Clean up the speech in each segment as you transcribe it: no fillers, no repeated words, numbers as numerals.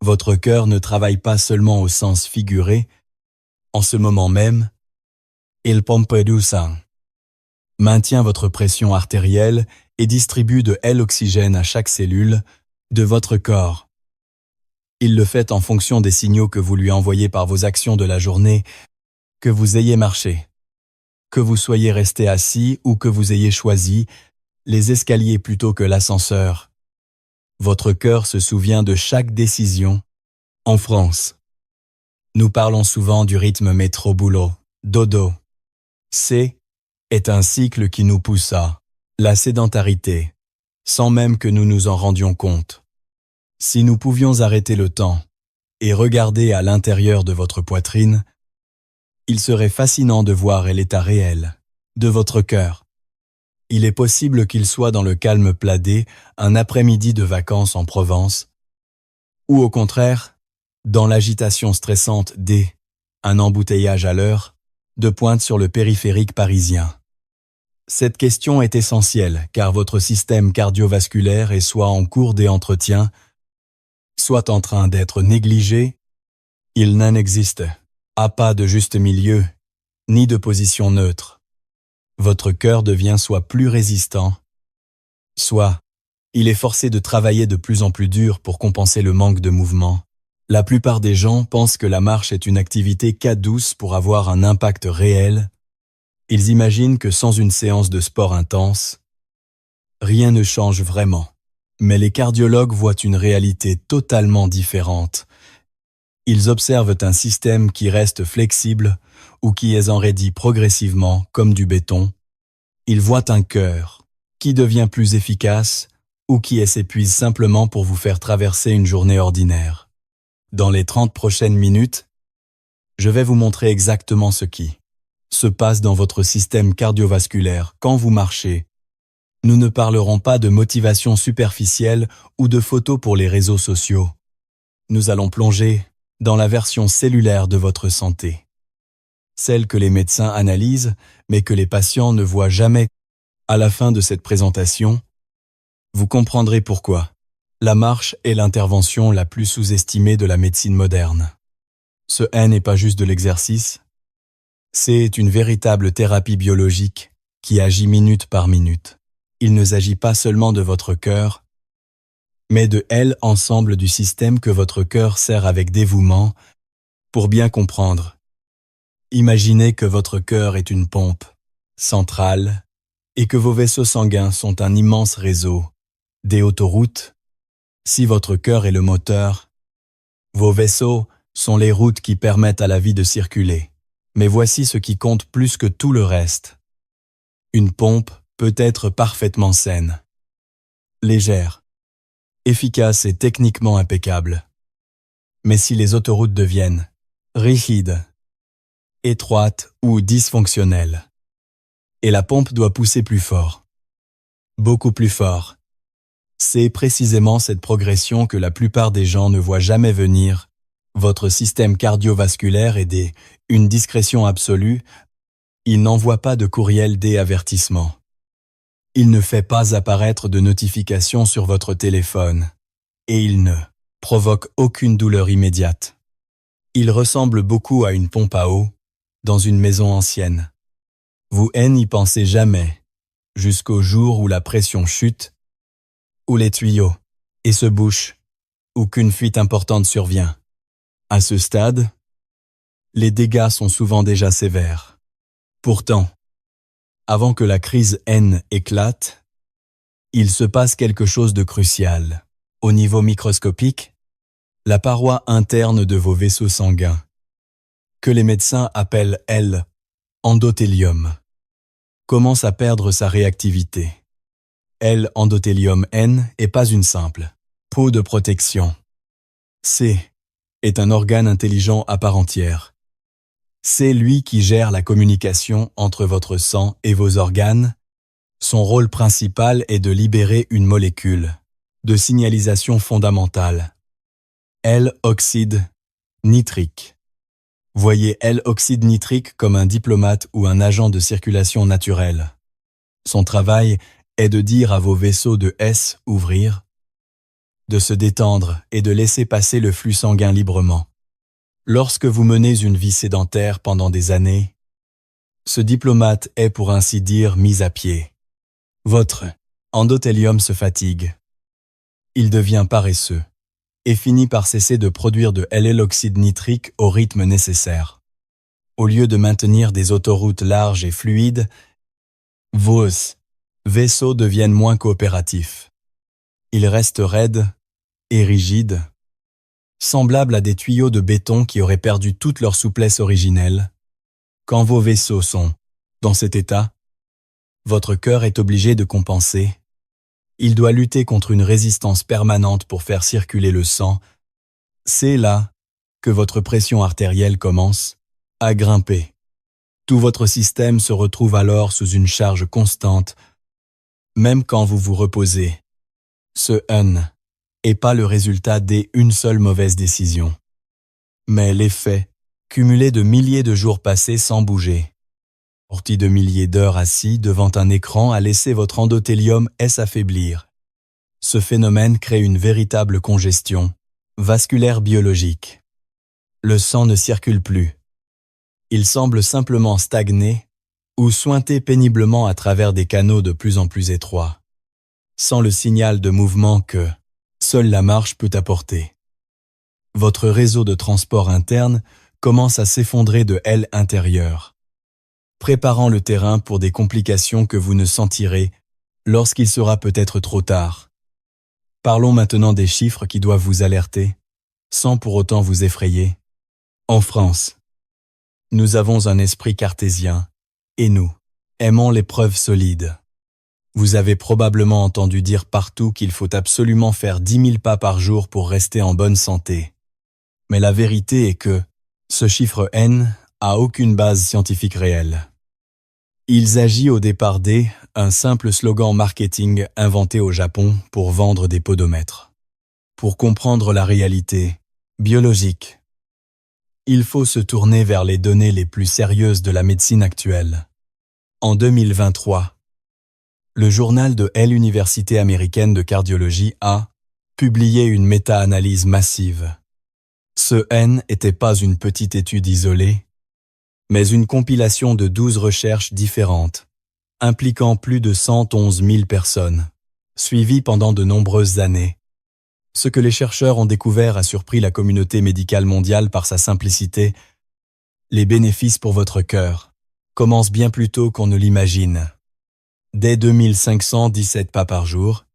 Votre cœur ne travaille pas seulement au sens figuré. En ce moment même, il pompe du sang, maintient votre pression artérielle et distribue de l'oxygène à chaque cellule de votre corps. Il le fait en fonction des signaux que vous lui envoyez par vos actions de la journée, que vous ayez marché, que vous soyez resté assis ou que vous ayez choisi les escaliers plutôt que l'ascenseur. Votre cœur se souvient de chaque décision. En France, nous parlons souvent du rythme métro-boulot, dodo. C est un cycle qui nous pousse à la sédentarité, sans même que nous nous en rendions compte. Si nous pouvions arrêter le temps et regarder à l'intérieur de votre poitrine, il serait fascinant de voir l'état réel de votre cœur. Il est possible qu'il soit dans le calme pladé un après-midi de vacances en Provence, ou au contraire, dans l'agitation stressante un embouteillage à l'heure, de pointe sur le périphérique parisien. Cette question est essentielle car votre système cardiovasculaire est soit en cours d'entretien, soit en train d'être négligé. Il n'en existe pas de juste milieu, ni de position neutre. Votre cœur devient soit plus résistant, soit il est forcé de travailler de plus en plus dur pour compenser le manque de mouvement. La plupart des gens pensent que la marche est une activité douce pour avoir un impact réel. Ils imaginent que sans une séance de sport intense, rien ne change vraiment. Mais les cardiologues voient une réalité totalement différente. Ils observent un système qui reste flexible ou qui est enraidi progressivement comme du béton. Ils voient un cœur qui devient plus efficace ou qui s'épuise simplement pour vous faire traverser une journée ordinaire. Dans les 30 prochaines minutes, je vais vous montrer exactement ce qui se passe dans votre système cardiovasculaire quand vous marchez. Nous ne parlerons pas de motivation superficielle ou de photos pour les réseaux sociaux. Nous allons plonger dans la version cellulaire de votre santé. Celle que les médecins analysent, mais que les patients ne voient jamais. À la fin de cette présentation, vous comprendrez pourquoi la marche est l'intervention la plus sous-estimée de la médecine moderne. Ce n'est pas juste de l'exercice, c'est une véritable thérapie biologique qui agit minute par minute. Il ne s'agit pas seulement de votre cœur, mais de l'ensemble du système que votre cœur sert avec dévouement. Pour bien comprendre, imaginez que votre cœur est une pompe centrale et que vos vaisseaux sanguins sont un immense réseau des autoroutes. Si votre cœur est le moteur, vos vaisseaux sont les routes qui permettent à la vie de circuler. Mais voici ce qui compte plus que tout le reste. Une pompe peut être parfaitement saine, légère, efficace et techniquement impeccable. Mais si les autoroutes deviennent rigides, étroites ou dysfonctionnelles, et la pompe doit pousser plus fort, beaucoup plus fort, c'est précisément cette progression que la plupart des gens ne voient jamais venir. Votre système cardiovasculaire est une discrétion absolue. Il n'envoie pas de courriel d'avertissement. Il ne fait pas apparaître de notification sur votre téléphone. Et il ne provoque aucune douleur immédiate. Il ressemble beaucoup à une pompe à eau dans une maison ancienne. Vous n'y pensez jamais, jusqu'au jour où la pression chute, où les tuyaux se bouchent, ou qu'une fuite importante survient. À ce stade, les dégâts sont souvent déjà sévères. Pourtant, avant que la crise éclate, il se passe quelque chose de crucial. Au niveau microscopique, la paroi interne de vos vaisseaux sanguins, que les médecins appellent l'endothélium, commence à perdre sa réactivité. L'endothélium N est pas une simple peau de protection. C'est un organe intelligent à part entière. C'est lui qui gère la communication entre votre sang et vos organes. Son rôle principal est de libérer une molécule de signalisation fondamentale, L-oxyde nitrique. Voyez L-oxyde nitrique comme un diplomate ou un agent de circulation naturelle. Son travail est de dire à vos vaisseaux de ouvrir de se détendre et de laisser passer le flux sanguin librement. Lorsque vous menez une vie sédentaire pendant des années, ce diplomate est pour ainsi dire mis à pied. Votre endothélium se fatigue. Il devient paresseux et finit par cesser de produire de L-oxyde nitrique au rythme nécessaire. Au lieu de maintenir des autoroutes larges et fluides, vos vaisseaux deviennent moins coopératifs. Ils restent raides et rigides, semblables à des tuyaux de béton qui auraient perdu toute leur souplesse originelle. Quand vos vaisseaux sont dans cet état, votre cœur est obligé de compenser. Il doit lutter contre une résistance permanente pour faire circuler le sang. C'est là que votre pression artérielle commence à grimper. Tout votre système se retrouve alors sous une charge constante, même quand vous vous reposez. Ce N n'est pas le résultat d'une seule mauvaise décision, mais l'effet cumulé de milliers de jours passés sans bouger. Sorti de milliers d'heures assis devant un écran a laissé votre endothélium s'affaiblir. Ce phénomène crée une véritable congestion vasculaire biologique. Le sang ne circule plus. Il semble simplement stagner ou suinter péniblement à travers des canaux de plus en plus étroits, sans le signal de mouvement que seule la marche peut apporter. Votre réseau de transport interne commence à s'effondrer de ailes intérieures, préparant le terrain pour des complications que vous ne sentirez lorsqu'il sera peut-être trop tard. Parlons maintenant des chiffres qui doivent vous alerter, sans pour autant vous effrayer. En France, nous avons un esprit cartésien, et nous aimons les preuves solides. Vous avez probablement entendu dire partout qu'il faut absolument faire 10 000 pas par jour pour rester en bonne santé. Mais la vérité est que ce chiffre N a aucune base scientifique réelle. Il agit au départ un simple slogan marketing inventé au Japon pour vendre des podomètres. Pour comprendre la réalité biologique, il faut se tourner vers les données les plus sérieuses de la médecine actuelle. En 2023, le journal de l'Université américaine de cardiologie a publié une méta-analyse massive. Ce N n'était pas une petite étude isolée, mais une compilation de 12 recherches différentes, impliquant plus de 111 000 personnes, suivies pendant de nombreuses années. Ce que les chercheurs ont découvert a surpris la communauté médicale mondiale par sa simplicité. Les bénéfices pour votre cœur commencent bien plus tôt qu'on ne l'imagine. Dès 2517 pas par jour,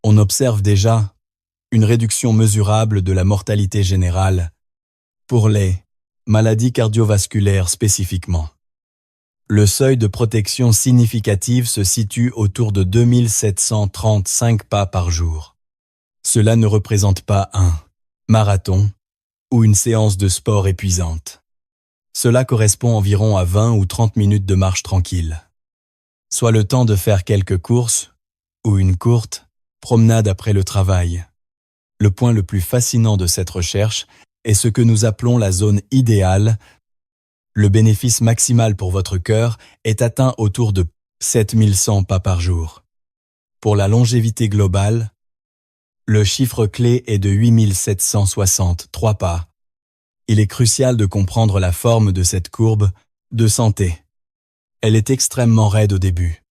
on observe déjà une réduction mesurable de la mortalité générale pour les maladies cardiovasculaires spécifiquement. Le seuil de protection significative se situe autour de 2735 pas par jour. Cela ne représente pas un marathon ou une séance de sport épuisante. Cela correspond environ à 20 ou 30 minutes de marche tranquille, soit le temps de faire quelques courses ou une courte promenade après le travail. Le point le plus fascinant de cette recherche est ce que nous appelons la zone idéale. Le bénéfice maximal pour votre cœur est atteint autour de 7100 pas par jour. Pour la longévité globale, le chiffre clé est de 8763 pas. Il est crucial de comprendre la forme de cette courbe de santé. Elle est extrêmement raide au début,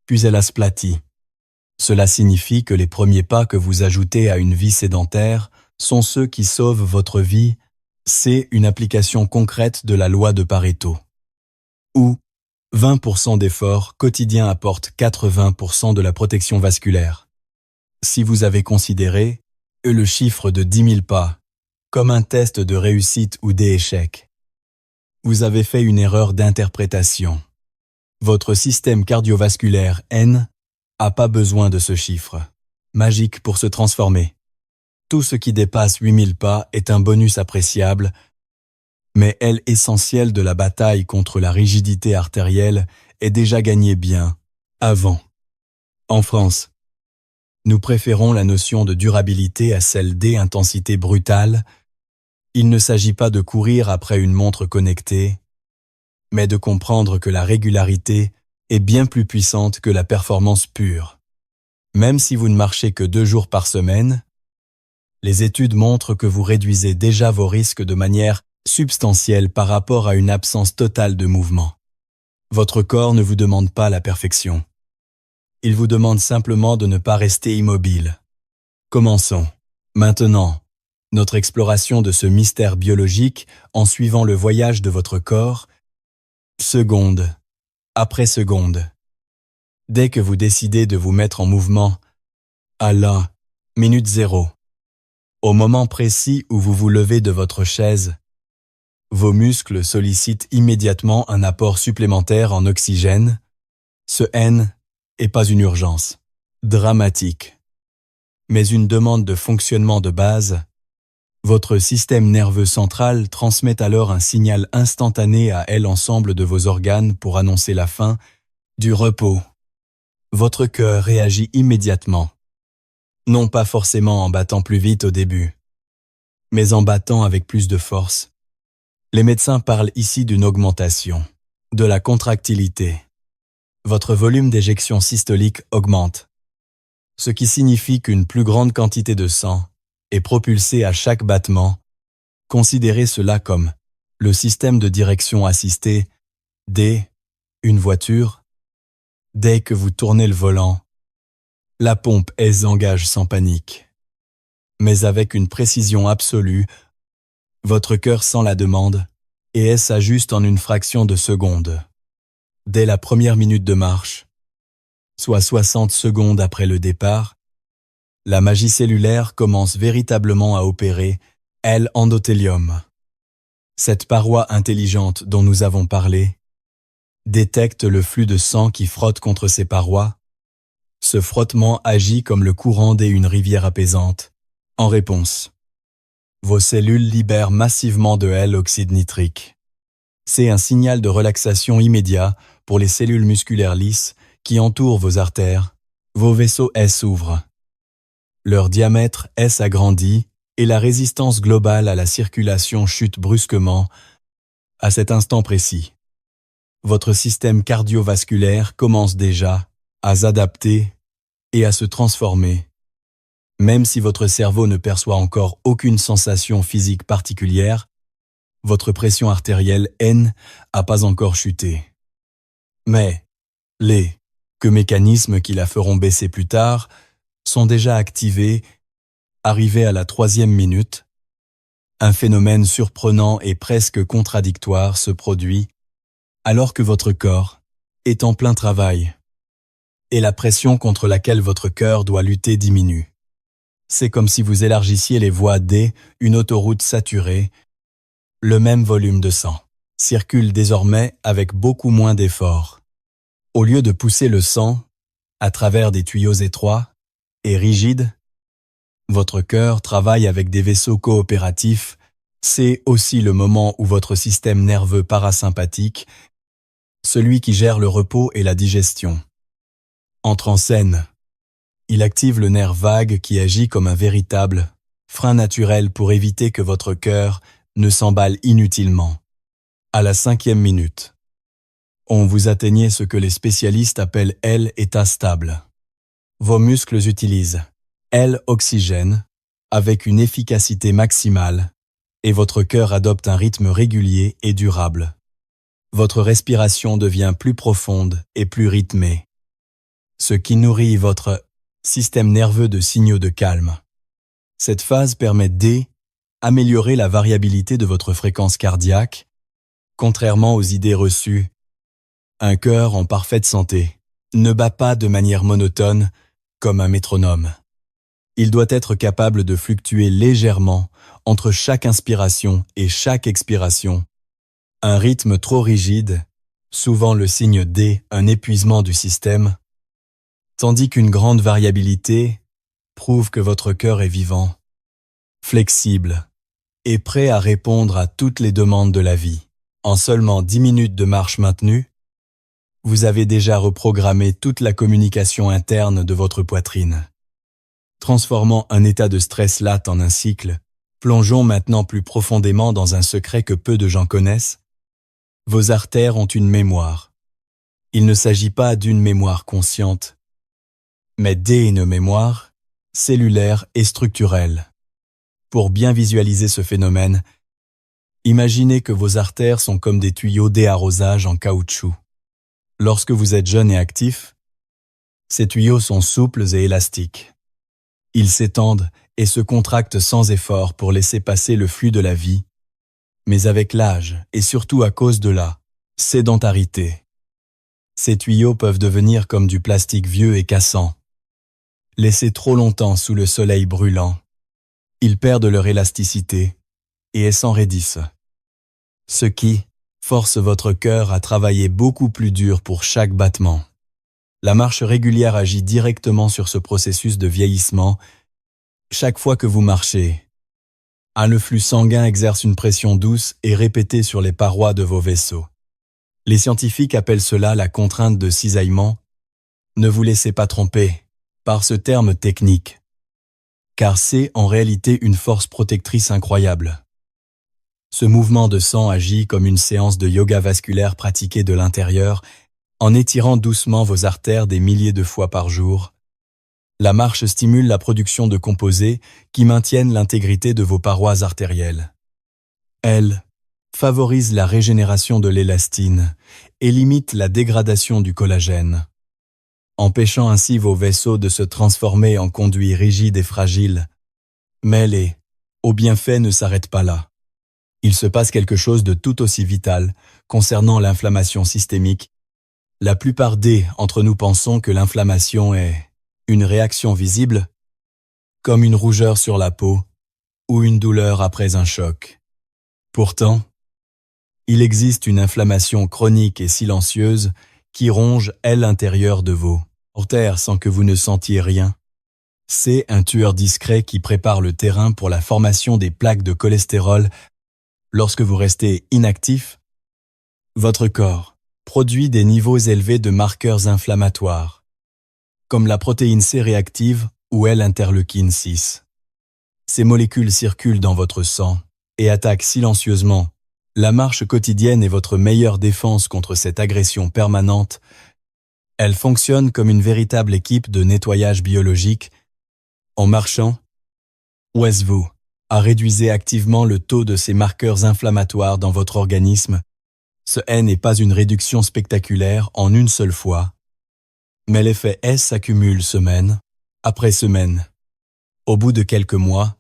puis elle aplatit. Cela signifie que les premiers pas que vous ajoutez à une vie sédentaire sont ceux qui sauvent votre vie. C'est une application concrète de la loi de Pareto, où 20% d'efforts quotidiens apportent 80% de la protection vasculaire. Si vous avez considéré le chiffre de 10 000 pas comme un test de réussite ou d'échec, vous avez fait une erreur d'interprétation. Votre système cardiovasculaire N n'a pas besoin de ce chiffre magique pour se transformer. Tout ce qui dépasse 8000 pas est un bonus appréciable, mais l'essentiel de la bataille contre la rigidité artérielle est déjà gagné bien avant. En France, nous préférons la notion de durabilité à celle d'intensité brutale. Il ne s'agit pas de courir après une montre connectée, mais de comprendre que la régularité est bien plus puissante que la performance pure. Même si vous ne marchez que 2 jours par semaine, les études montrent que vous réduisez déjà vos risques de manière substantielle par rapport à une absence totale de mouvement. Votre corps ne vous demande pas la perfection. Il vous demande simplement de ne pas rester immobile. Commençons. Maintenant, notre exploration de ce mystère biologique en suivant le voyage de votre corps, seconde après seconde. Dès que vous décidez de vous mettre en mouvement, à la minute 0, au moment précis où vous vous levez de votre chaise, vos muscles sollicitent immédiatement un apport supplémentaire en oxygène. Ce N n'est pas une urgence dramatique, mais une demande de fonctionnement de base. Votre système nerveux central transmet alors un signal instantané à l'ensemble de vos organes pour annoncer la fin du repos. Votre cœur réagit immédiatement, non pas forcément en battant plus vite au début, mais en battant avec plus de force. Les médecins parlent ici d'une augmentation, de la contractilité. Votre volume d'éjection systolique augmente, ce qui signifie qu'une plus grande quantité de sang est propulsée à chaque battement. Considérez cela comme le système de direction assistée une voiture. Dès que vous tournez le volant, la pompe s'engage sans panique. Mais avec une précision absolue, votre cœur sent la demande et s'ajuste en une fraction de seconde. Dès la première minute de marche, soit 60 secondes après le départ, la magie cellulaire commence véritablement à opérer, l'endothélium. Cette paroi intelligente dont nous avons parlé détecte le flux de sang qui frotte contre ces parois. Ce frottement agit comme le courant d'une rivière apaisante. En réponse, vos cellules libèrent massivement de l'oxyde nitrique. C'est un signal de relaxation immédiat pour les cellules musculaires lisses qui entourent vos artères. Vos vaisseaux s'ouvrent. Leur diamètre s'agrandit et la résistance globale à la circulation chute brusquement. À cet instant précis, votre système cardiovasculaire commence déjà à s'adapter et à se transformer. Même si votre cerveau ne perçoit encore aucune sensation physique particulière, votre pression artérielle n'a pas encore chuté. Mais les mécanismes qui la feront baisser plus tard sont déjà activés. Arrivé à la 3e minute, un phénomène surprenant et presque contradictoire se produit alors que votre corps est en plein travail et la pression contre laquelle votre cœur doit lutter diminue. C'est comme si vous élargissiez les voies d'une autoroute saturée. Le même volume de sang circule désormais avec beaucoup moins d'effort. Au lieu de pousser le sang à travers des tuyaux étroits et rigides, votre cœur travaille avec des vaisseaux coopératifs. C'est aussi le moment où votre système nerveux parasympathique, celui qui gère le repos et la digestion, entre en scène. Il active le nerf vague qui agit comme un véritable frein naturel pour éviter que votre cœur ne s'emballe inutilement. À la 5e minute, vous atteignez ce que les spécialistes appellent l'état stable. Vos muscles utilisent l'oxygène avec une efficacité maximale et votre cœur adopte un rythme régulier et durable. Votre respiration devient plus profonde et plus rythmée, ce qui nourrit votre système nerveux de signaux de calme. Cette phase permet d'améliorer la variabilité de votre fréquence cardiaque. Contrairement aux idées reçues, un cœur en parfaite santé ne bat pas de manière monotone comme un métronome. Il doit être capable de fluctuer légèrement entre chaque inspiration et chaque expiration. Un rythme trop rigide, souvent le signe d'un épuisement du système, tandis qu'une grande variabilité prouve que votre cœur est vivant, flexible et prêt à répondre à toutes les demandes de la vie. En seulement 10 minutes de marche maintenue, vous avez déjà reprogrammé toute la communication interne de votre poitrine. Transformant un état de stress lat en un cycle, plongeons maintenant plus profondément dans un secret que peu de gens connaissent. Vos artères ont une mémoire. Il ne s'agit pas d'une mémoire consciente. mais D une mémoire cellulaire et structurelle. Pour bien visualiser ce phénomène, imaginez que vos artères sont comme des tuyaux d'arrosage en caoutchouc. Lorsque vous êtes jeune et actif, ces tuyaux sont souples et élastiques. Ils s'étendent et se contractent sans effort pour laisser passer le flux de la vie, mais avec l'âge et surtout à cause de la sédentarité, ces tuyaux peuvent devenir comme du plastique vieux et cassant. Laissés trop longtemps sous le soleil brûlant, ils perdent leur élasticité et s'enraidissent. Ce qui force votre cœur à travailler beaucoup plus dur pour chaque battement. La marche régulière agit directement sur ce processus de vieillissement. Chaque fois que vous marchez, le flux sanguin exerce une pression douce et répétée sur les parois de vos vaisseaux. Les scientifiques appellent cela la contrainte de cisaillement. Ne vous laissez pas tromper par ce terme technique, car c'est en réalité une force protectrice incroyable. Ce mouvement de sang agit comme une séance de yoga vasculaire pratiquée de l'intérieur, en étirant doucement vos artères des milliers de fois par jour. La marche stimule la production de composés qui maintiennent l'intégrité de vos parois artérielles. Elle favorise la régénération de l'élastine et limite la dégradation du collagène, empêchant ainsi vos vaisseaux de se transformer en conduits rigides et fragiles. Mais les bienfaits ne s'arrêtent pas là. Il se passe quelque chose de tout aussi vital concernant l'inflammation systémique. La plupart d'entre nous pensons que l'inflammation est une réaction visible, comme une rougeur sur la peau ou une douleur après un choc. Pourtant, il existe une inflammation chronique et silencieuse qui ronge l'intérieur de vos artères sans que vous ne sentiez rien. C'est un tueur discret qui prépare le terrain pour la formation des plaques de cholestérol. Lorsque vous restez inactif, votre corps produit des niveaux élevés de marqueurs inflammatoires, comme la protéine C réactive ou l'interleukine 6. Ces molécules circulent dans votre sang et attaquent silencieusement. La marche quotidienne est votre meilleure défense contre cette agression permanente. Elle fonctionne comme une véritable équipe de nettoyage biologique. En marchant, vous réduisez activement le taux de ces marqueurs inflammatoires dans votre organisme. Ce n'est pas une réduction spectaculaire en une seule fois, mais l'effet s'accumule semaine après semaine. Au bout de quelques mois,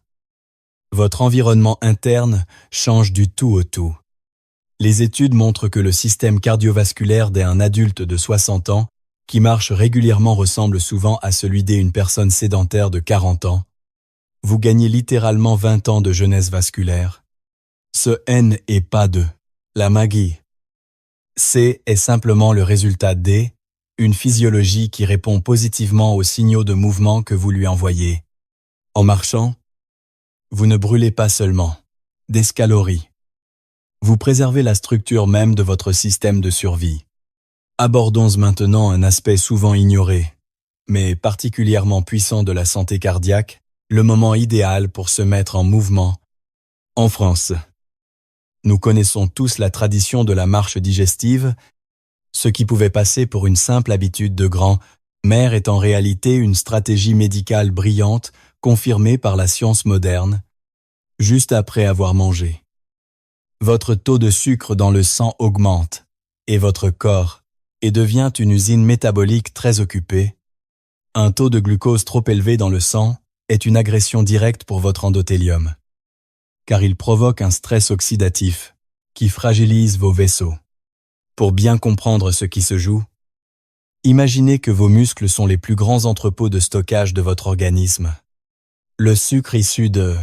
votre environnement interne change du tout au tout. Les études montrent que le système cardiovasculaire d'un adulte de 60 ans qui marche régulièrement ressemble souvent à celui d'une personne sédentaire de 40 ans. Vous gagnez littéralement 20 ans de jeunesse vasculaire. Ce n'est pas de la magie. C'est simplement le résultat une physiologie qui répond positivement aux signaux de mouvement que vous lui envoyez. En marchant, vous ne brûlez pas seulement des calories. Vous préservez la structure même de votre système de survie. Abordons maintenant un aspect souvent ignoré, mais particulièrement puissant de la santé cardiaque, le moment idéal pour se mettre en mouvement. En France, nous connaissons tous la tradition de la marche digestive. Ce qui pouvait passer pour une simple habitude de grand-mère est en réalité une stratégie médicale brillante confirmée par la science moderne, juste après avoir mangé. Votre taux de sucre dans le sang augmente et votre corps devient une usine métabolique très occupée. Un taux de glucose trop élevé dans le sang est une agression directe pour votre endothélium, car il provoque un stress oxydatif qui fragilise vos vaisseaux. Pour bien comprendre ce qui se joue, imaginez que vos muscles sont les plus grands entrepôts de stockage de votre organisme. Le sucre issu de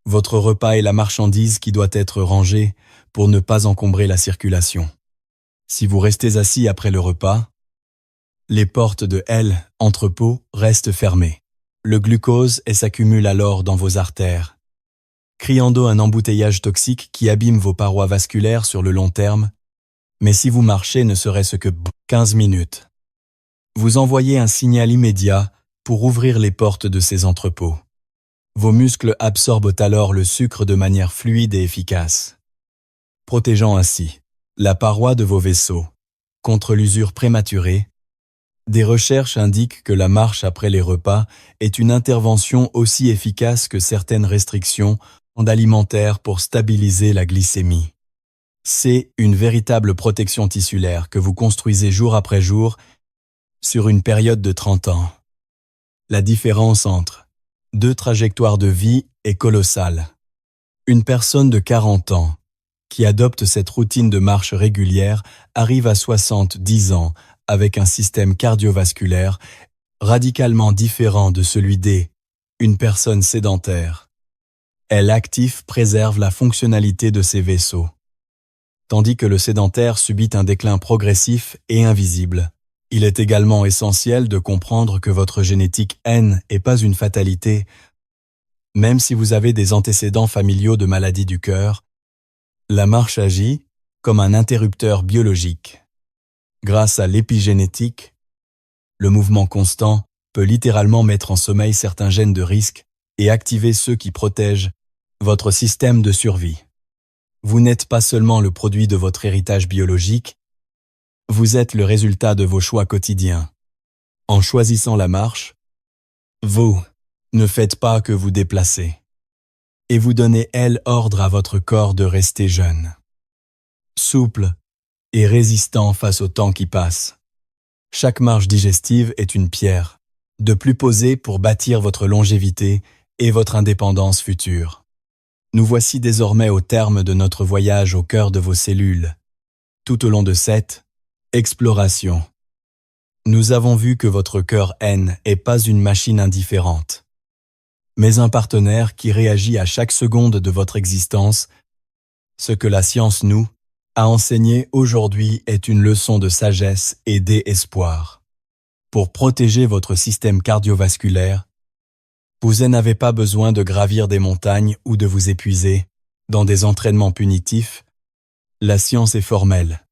votre repas est la marchandise qui doit être rangée pour ne pas encombrer la circulation. Si vous restez assis après le repas, les portes de entrepôt restent fermées. Le glucose s'accumule alors dans vos artères, créant un embouteillage toxique qui abîme vos parois vasculaires sur le long terme. Mais si vous marchez ne serait-ce que 15 minutes, vous envoyez un signal immédiat pour ouvrir les portes de ces entrepôts. Vos muscles absorbent alors le sucre de manière fluide et efficace, protégeant ainsi la paroi de vos vaisseaux contre l'usure prématurée. Des recherches indiquent que la marche après les repas est une intervention aussi efficace que certaines restrictions alimentaires pour stabiliser la glycémie. C'est une véritable protection tissulaire que vous construisez jour après jour sur une période de 30 ans. La différence entre deux trajectoires de vie est colossale. Une personne de 40 ans qui adopte cette routine de marche régulière arrive à 70 ans avec un système cardiovasculaire radicalement différent de celui d'une personne sédentaire. L'actif préserve la fonctionnalité de ses vaisseaux, tandis que le sédentaire subit un déclin progressif et invisible. Il est également essentiel de comprendre que votre génétique N n'est pas une fatalité. Même si vous avez des antécédents familiaux de maladies du cœur, la marche agit comme un interrupteur biologique. Grâce à l'épigénétique, le mouvement constant peut littéralement mettre en sommeil certains gènes de risque et activer ceux qui protègent votre système de survie. Vous n'êtes pas seulement le produit de votre héritage biologique, vous êtes le résultat de vos choix quotidiens. En choisissant la marche, vous ne faites pas que vous déplacer. Et vous donnez ordre à votre corps de rester jeune, souple et résistant face au temps qui passe. Chaque marche digestive est une pierre de plus posée pour bâtir votre longévité et votre indépendance future. Nous voici désormais au terme de notre voyage au cœur de vos cellules. Tout au long de cette exploration, nous avons vu que votre cœur N n'est pas une machine indifférente, mais un partenaire qui réagit à chaque seconde de votre existence. Ce que la science nous a enseigné aujourd'hui est une leçon de sagesse et d'espoir. Pour protéger votre système cardiovasculaire, vous n'avez pas besoin de gravir des montagnes ou de vous épuiser dans des entraînements punitifs. La science est formelle.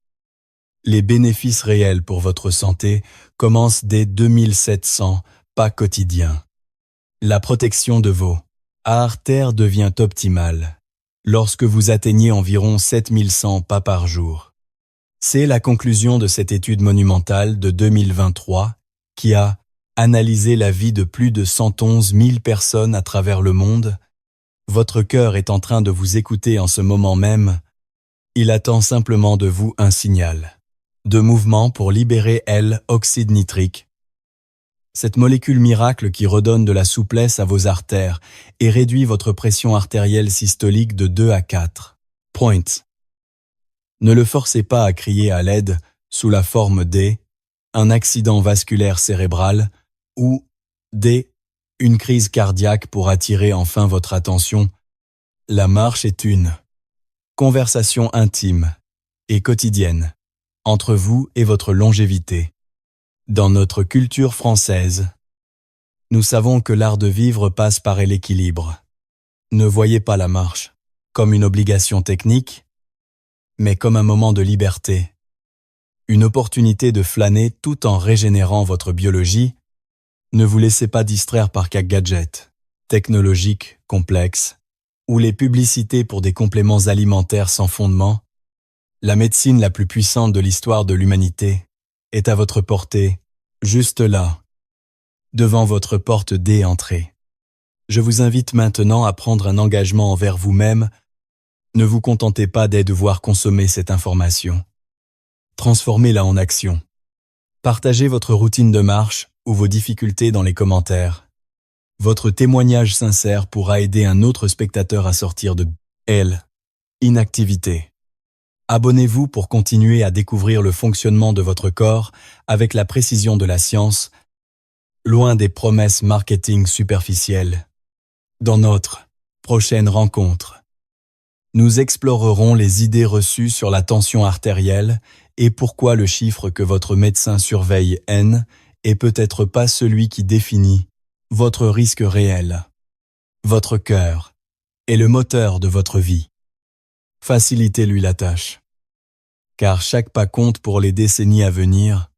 Les bénéfices réels pour votre santé commencent dès 2700 pas quotidiens. La protection de vos artères devient optimale lorsque vous atteignez environ 7100 pas par jour. C'est la conclusion de cette étude monumentale de 2023 qui a analysé la vie de plus de 111 000 personnes à travers le monde. Votre cœur est en train de vous écouter en ce moment même. Il attend simplement de vous un signal de mouvement pour libérer l'oxyde nitrique, cette molécule miracle qui redonne de la souplesse à vos artères et réduit votre pression artérielle systolique de 2 à 4 points. Ne le forcez pas à crier à l'aide sous la forme d'un accident vasculaire cérébral ou une crise cardiaque pour attirer enfin votre attention. La marche est une conversation intime et quotidienne entre vous et votre longévité. Dans notre culture française, nous savons que l'art de vivre passe par l'équilibre. Ne voyez pas la marche comme une obligation technique, mais comme un moment de liberté, une opportunité de flâner tout en régénérant votre biologie. Ne vous laissez pas distraire par quelques gadgets technologiques complexes ou les publicités pour des compléments alimentaires sans fondement. La médecine la plus puissante de l'histoire de l'humanité est à votre portée, juste là, devant votre porte d'entrée. Je vous invite maintenant à prendre un engagement envers vous-même. Ne vous contentez pas de devoir consommer cette information. Transformez-la en action. Partagez votre routine de marche ou vos difficultés dans les commentaires. Votre témoignage sincère pourra aider un autre spectateur à sortir de l'inactivité. Abonnez-vous pour continuer à découvrir le fonctionnement de votre corps avec la précision de la science, loin des promesses marketing superficielles. Dans notre prochaine rencontre, nous explorerons les idées reçues sur la tension artérielle et pourquoi le chiffre que votre médecin surveille N est peut-être pas celui qui définit votre risque réel. Votre cœur est le moteur de votre vie. Facilitez-lui la tâche, car chaque pas compte pour les décennies à venir.